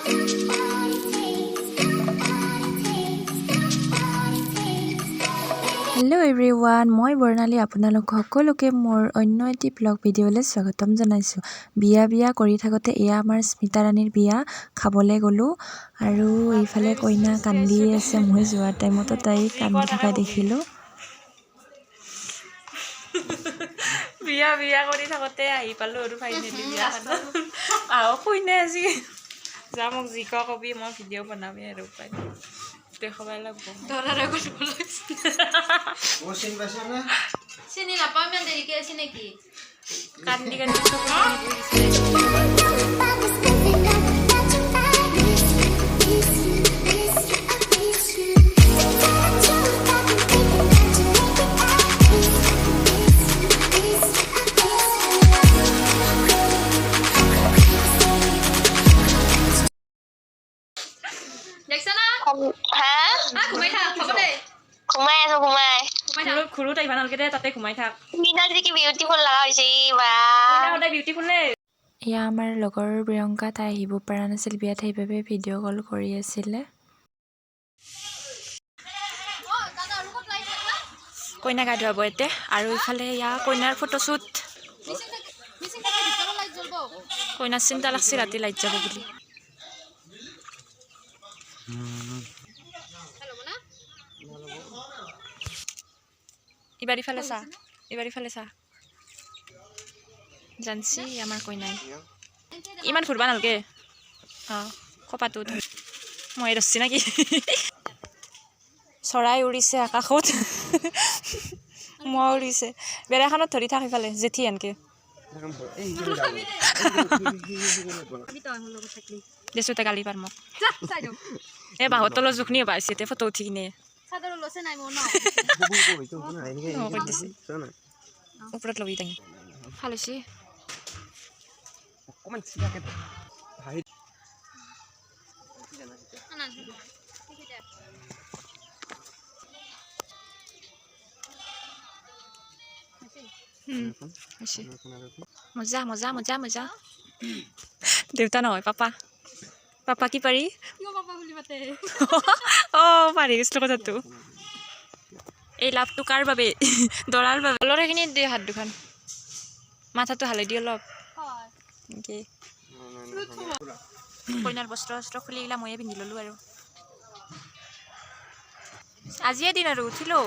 Hello everyone मैं बर्णाली आपनालोक सकलोके मोर अन्य eighty blog भिडिओले स्वागतम जनाइছো बिया करि थाकोते एया आमार स्मिता रानीर बिया खाबले गलो आरु इफाले कइना कान्दी आछे মই जोৱাৰ टाइमतो ताई कान्दी থকা দেখিলো बिया करि थाकोते आहि पालो आरु फाइनेली बिया खाना आहो कइना আজি যা মোক যি কবি মই ভিডিও বনাবি আৰু উপায় দেখাবাই লাগব ধৰাৰ আগত বলাইছ ও চিনি পাইছ না চিনি নাপাম ইমান দেৰিকে আছে নেকি কান্দি ঘুমাই থাক হ'ব দে ঘুমাই আছো ঘুমাই খুৰু তাই ভালকে দে তাতে ঘুমাই থাক মিনা দিদি কি বিউটিফুল লাগা হৈছে বা সদায় বিউটিফুল নে এয়া আমাৰ লগৰ প্ৰিয়ংকা তাই আহিব পৰা নাছিল বিয়াত সেইবাবে ভিডিঅ' কল কৰি আছিলে কইনা গা ধুৱাব এতে আৰু ইফালে ইয়া কইনাৰ ফটোশ্বুট কইনাৰ চিন্তা লাগছে ৰাতি লাইট যাব বুলি ইবাৰ ইফালে চা জানছি আমাৰ কইনাই ইমান ঘুৰবা নালগে খপাটো মই ৰছি নাকি চৰাই উৰিছে আকাশত মই উৰিছে বেৰাখনত ধৰি থাক ইফালে জেঠি আনকে দেছো তে গালি পাৰ মোক এ বাহত তলৰ জোখনি পাইছে তে ফটো উঠি কিনে চাদৰ লছে নাই মোৰ ন ওপৰত লবি তাই ফালিছি অকমান চিধাকে ভাই মজা মজা মজা মজা দেউতা নহয় পাপা কি পাৰি কিয় পাপা বুলি মাতে পাৰি গৈছিলো কথাটো এই লাভটো কাৰ বাবে দৰাৰ বাবে অলপ সেইখিনি দে হাত দুখন মাথাটো হালধি অলপ কইনাৰ বস্ত্ৰ খুলি গিলা ময়ে পিন্ধি ললো আৰু আজিয়ে দিন আৰু উঠিলো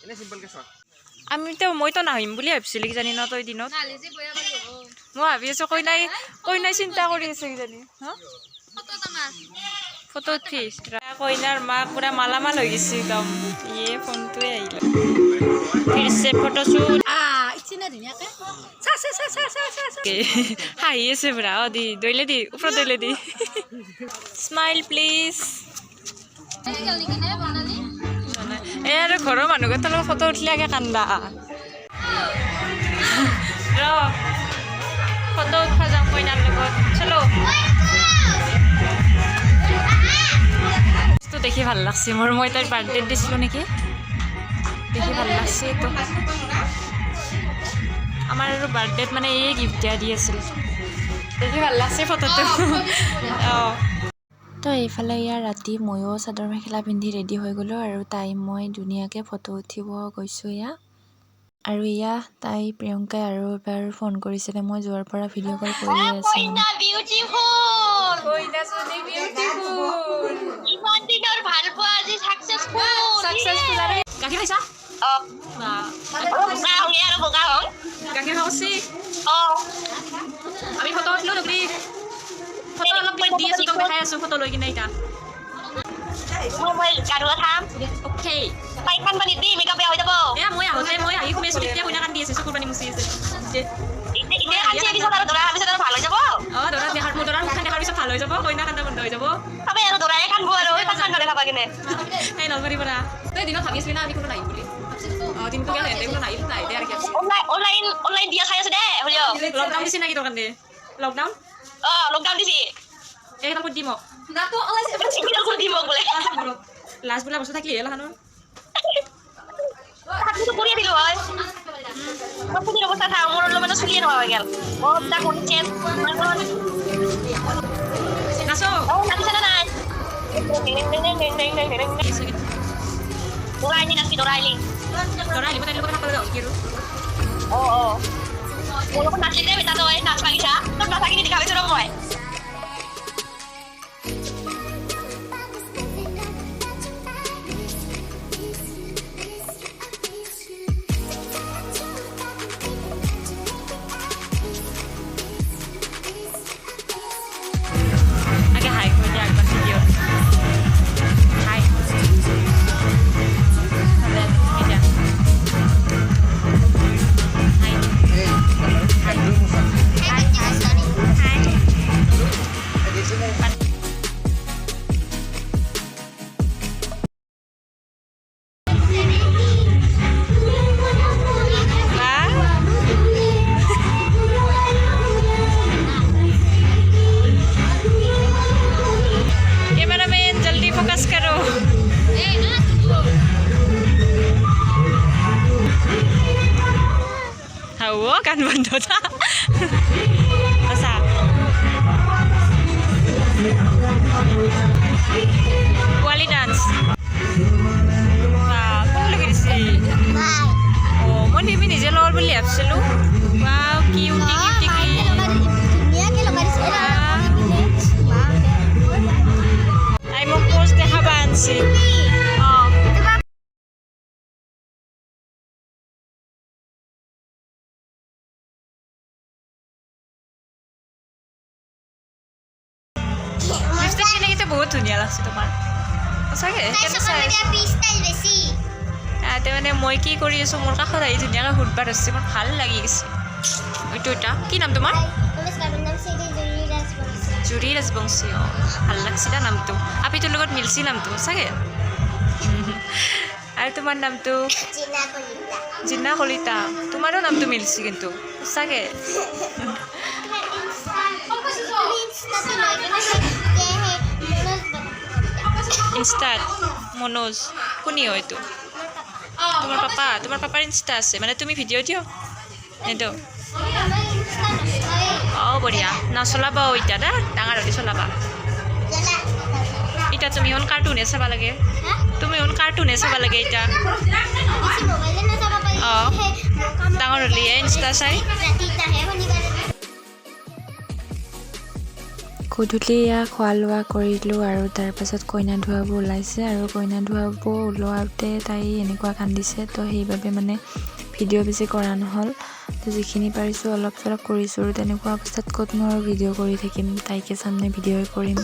এনে সিম্পল কে চোৱা মইতো নাহিম বুলি ভাবিছিলো কিজানি ন তই দিনত নালিজি বয়া পাৰি হ'ব মই ভাবি আছো কইনাই চিন্তা কৰি আছে কিজানি ফটো তামাৰ ফটো উঠিছ কইনাৰ মাক পুৰা মালামাল হৈ গৈছে একদম ইয়ে ফোনটোৱে আহিলে ফিৰছে ফটোশ্বুট ইচিনা ধুনীয়াকে হাঁহি আছে পুৰা দি দৈলে দি ওপৰত দৈলে দি স্মাইল প্লিজ এই আৰু ঘৰৰ মানুহকেইটাৰ লগত ফটো উঠিলে আগে কান্দা ৰ ফটো উঠা যাওঁ কইনাৰ লগত চলো দেখি ভাল লাগছে মই তাইৰ বাৰ্থডেত দিছিলোঁ নেকি দেখি ভাল লাগছে এইটো আমাৰ আৰু বাৰ্থডেত মানে এই গিফ্ট দিয়া দি আছিল দেখি ভাল লাগছে ফটোটো অঁ তো এইফালে ইয়াৰ ৰাতি ময়ো চাদৰ মেখেলা পিন্ধি ৰেডি হৈ গ'লোঁ আৰু তাই মই ধুনীয়াকৈ ফটো উঠিব গৈছোঁ ইয়া আৰু ইয়া তাই প্ৰিয়ংকাই আৰু এবাৰ ফোন কৰিছিলে মই যোৱাৰ পৰা ভিডিঅ' কল কৰি আছোঁ বিউটিফুল কইনাজনী বিউটিফুল ইমান দিনৰ ভাল পোৱা আজি সাকসেসফুল আৰু গাখীৰ খাইছা বগা হং আৰু বগা হং গাখীৰ খাওঁছি আমি ফটো উঠিলোঁ তুমি ফটো অলপ দি আছোঁ তোক দেখাই আছোঁ ফটো লৈ কিনে এতিয়া মই গাড়ুৱা থাম অ'কে পাইখান পানী দি মেকআপ বেয়া হৈ যাব মই আহি সোমাইছোঁ তেতিয়া কইনা কান্দি আছে চকুৰ পানী মুচি আছে এতিয়া কান্দি পিছত আৰু দৰা পিছত আৰু ভাল হৈ যাব দৰা দেখাৰ দেখাৰ পিছত ভাল হৈ যাব কইনা কান্দা বন্ধ হৈ যাব আবে আৰু দৰাই কান্দব আৰু কান্দা দেখা পাকিনে এই নলবাৰী পৰা তই দিনত ভাবি আছিলি না আমি কোনো নাহিম বুলি দিনটো গেল হেঁতে কোনো নাহিল নাই দে আৰু কি আছে অনলাইন দিয়া খাই আছে দে হলিও লকডাউন দিছি নাকি তোৰ কাৰণে লকডাউন লকডাউন দিছি এইকেইটা ক'ত দিম নাটো ওলাইছে চিকিটা কৰি দিব বোলে লাজ বোলা বস্তু থাকিলে লাহানৰ হাতটো কৰি দিলো হয় মই অৱস্থা থা মোৰ অলপ মানে চুলিয়ে নোহোৱা হৈ গেল বহুত দা কোন change Doraili nasi Doraili. Doraili mo tayo lupa na pala kiro. Oo. Walaupun nasi dia minta doain nasi lagi sa. Terus nasi ini dikawin suruh gue. Agak high ko niya ang video. High. Sabi niya. Cameraman जल्दी focus करो हाँ वो कान बंद होता ऐसा वाली dance वाह कौन लगी सी ओ मन भी नहीं जलो और बोली आप चलो वाह cutie cutie ay mo post de habansi oh lipstick ini kita বহুত ধুনীয়া লাগছে তোমাৰ সঁচাকে কেনে চাই তে মানে মই কি কৰি আছো মোৰ কাষত আহি ধুনীয়াকৈ সুধবা ধৰিছে মোৰ ভাল লাগি গৈছে এইটো এটা কি নাম তোমাৰ জুৰি ৰাজবংশী অঁ ভাল লাগছে দা নামটো আপিটোৰ লগত মিলছি নামটো চাগে আৰু তোমাৰ নামটো জিনা কলিতা তোমাৰো নামটো মিলছি কিন্তু চাগে ইনষ্টাত মনোজ কোনি হয় এইটো তোমাৰ পাপাৰ ইনষ্টা আছে মানে তুমি ভিডিঅ' দিয় এইটো অঁ বঢ়িয়া নচলাবা এতিয়া দা ডাঙৰ হ'লে চলাবা এতিয়া তুমি এখন কাৰ্টুনে চাবা লাগে তুমি এখন কাৰ্টুনে চাবা লাগে এতিয়া অঁ ডাঙৰ হ'লে ইনষ্টা চাই গধূলি এয়া খোৱা লোৱা কৰিলোঁ আৰু তাৰপাছত কইনা ধোৱাব ওলাইছে আৰু কইনা ধোৱাব ওলোৱাতে তাই এনেকুৱা কান্দিছে তো সেইবাবে মানে ভিডিঅ' বেছি কৰা নহ'ল তো যিখিনি পাৰিছোঁ অলপ চলপ কৰিছোঁ আৰু তেনেকুৱা অৱস্থাত ক'তনো আৰু ভিডিঅ' কৰি থাকিম তাইকে চামনে ভিডিঅ' কৰিম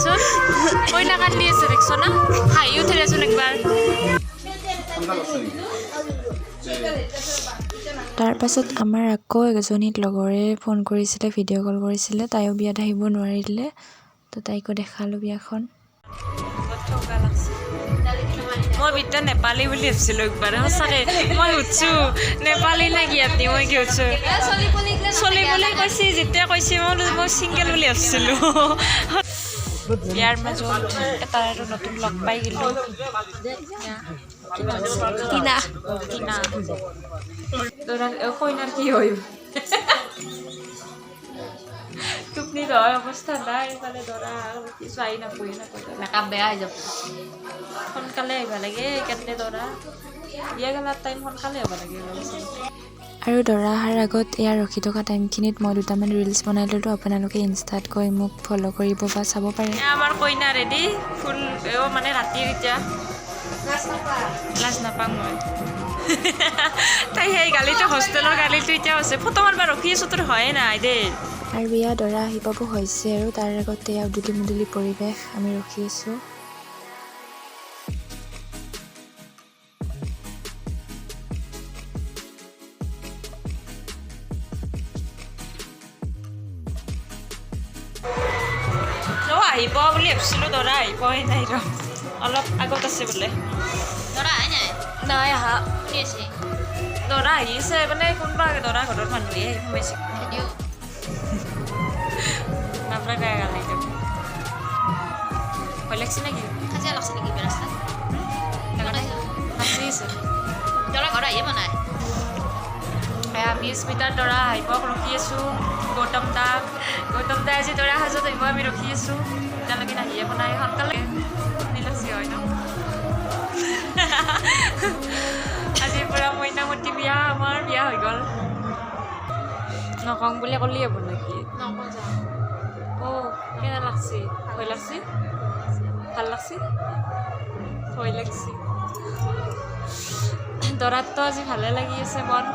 চোন কইনা কান্দি আছে দেখছো না হাঁহি উঠিলেচোন একবাৰ তাৰপাছত আমাৰ আকৌ এজনীক লগৰে ফোন কৰিছিলে ভিডিঅ' কল কৰিছিলে তাইও বিয়াত আহিব নোৱাৰিলে তো তাইকো দেখালোঁ বিয়াখন মই বিদ্যা নেপালী বুলি ভাবিছিলোঁ একবাৰ সঁচাকে মই সুধছোঁ নেপালী নে জ্ঞাতি মই কি সুধছোঁ চলি বুলি কৈছে যেতিয়া কৈছে মই ছিংগল বুলি ভাবিছিলোঁ ইয়াৰ মাজত এটা আৰু নতুন লগ পাই গ'লোঁ কিনা কইনাৰ কি হয় টোপনি নহয় অৱস্থা নাই এইফালে ধৰা চোৱাই নাপৰি মেকআপ বেয়া হৈ যাব সোনকালে আহিব লাগে কেনে ধৰা বিয়া গেলাৰ টাইম সোনকালে হ'ব লাগে আৰু দৰা অহাৰ আগত এয়া ৰখি থকা টাইমখিনিত মই দুটামান ৰিলছ বনাই ল'লোঁ আপোনালোকে ইনষ্টাত গৈ মোক ফ'ল' কৰিব বা চাব পাৰে আমাৰ কইনা ৰেডি ফুল মানে ৰাতিৰ এতিয়া লাজ নাপাওঁ মই তাই সেই গালিটো হোষ্টেলৰ গালিটো এতিয়া আছে ফটো মাৰিব ৰখি আছোঁ তোৰ হয়ে নাই দেই আৰু বিয়া দৰা আহি পাব হৈছে আৰু তাৰ আগতে এয়া উদুলি মুদুলি পৰিৱেশ আমি ৰখি আছোঁ আহিব বুলি ভাবিছিলোঁ দৰা আহিবই নাই ৰ অলপ আগত আছে বোলে নাই আহা দৰা আহিছে মানে কোনোবা দৰা ঘৰৰ মানুহে সোমাইছে বাপৰা গাই গাল লাগছে নেকি কাজিয়া লাগছে নেকি ৰাস্তাত নাচিছে দৰা ঘৰ আহিয়ে পোৱা নাই আমি স্মিতাৰ দৰা আহিবক ৰখি আছোঁ গৌতম দাই আজি দৰা সাজত আহিব আমি ৰখি আছোঁ এতিয়ালৈকে নাহিয়ে বনাই সোনকালে নিলাচি হয় ন আজিৰ পৰা মইনামতী বিয়া আমাৰ বিয়া হৈ গ'ল নকওঁ বুলি ক'লি হ'ব নেকি অঁ কেনে লাগছি ভয় লাগছি ভাল লাগছি ভয় লাগছি দৰাততো আজি ভালে লাগি আছে মন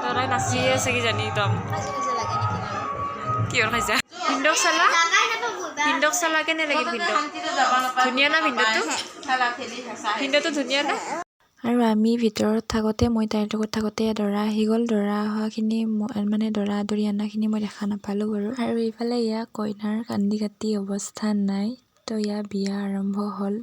দৰাই নাচিয়ে আছে কিজানি একদম কিহৰ খাইছা ভিন্দক চালা কেনে লাগিল ভিন্দক ধুনীয়া না ভিন্দটো ধুনীয়া না আৰু আমি ভিতৰত থাকোঁতে মই তাইৰ লগত থাকোঁতে দৰা আহি গ'ল দৰা অহাখিনি মানে দৰা আদৰি অনাখিনি মই দেখা নাপালোঁ বাৰু আৰু এইফালে ইয়াৰ কইনাৰ কান্দি কাটি অৱস্থা নাই তো ইয়াৰ বিয়া আৰম্ভ হ'ল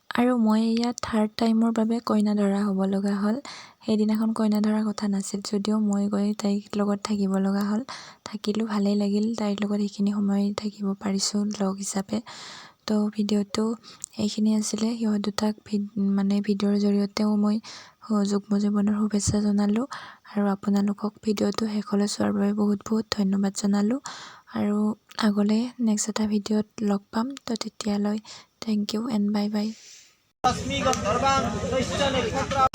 আৰু মই ইয়াত থাৰ্ড টাইমৰ বাবে কইনা দৰা হ'ব লগা হ'ল সেইদিনাখন কইনা ধৰাৰ কথা নাছিল যদিও মই গৈ তাইৰ লগত থাকিব লগা হ'ল থাকিলোঁ ভালেই লাগিল তাইৰ লগত সেইখিনি সময় থাকিব পাৰিছোঁ লগ হিচাপে তো ভিডিঅ'টো এইখিনি আছিলে সিহঁত দুটাক মানে ভিডিঅ'ৰ জৰিয়তেও মই যুগ্ম জীৱনৰ শুভেচ্ছা জনালোঁ আৰু আপোনালোকক ভিডিঅ'টো শেষলৈ চোৱাৰ বাবে বহুত বহুত ধন্যবাদ জনালোঁ আৰু আগলৈ নেক্সট এটা ভিডিঅ'ত লগ পাম তো তেতিয়ালৈ thank you and bye bye अस्मि गन्धर्वां दैश्य नक्षत्र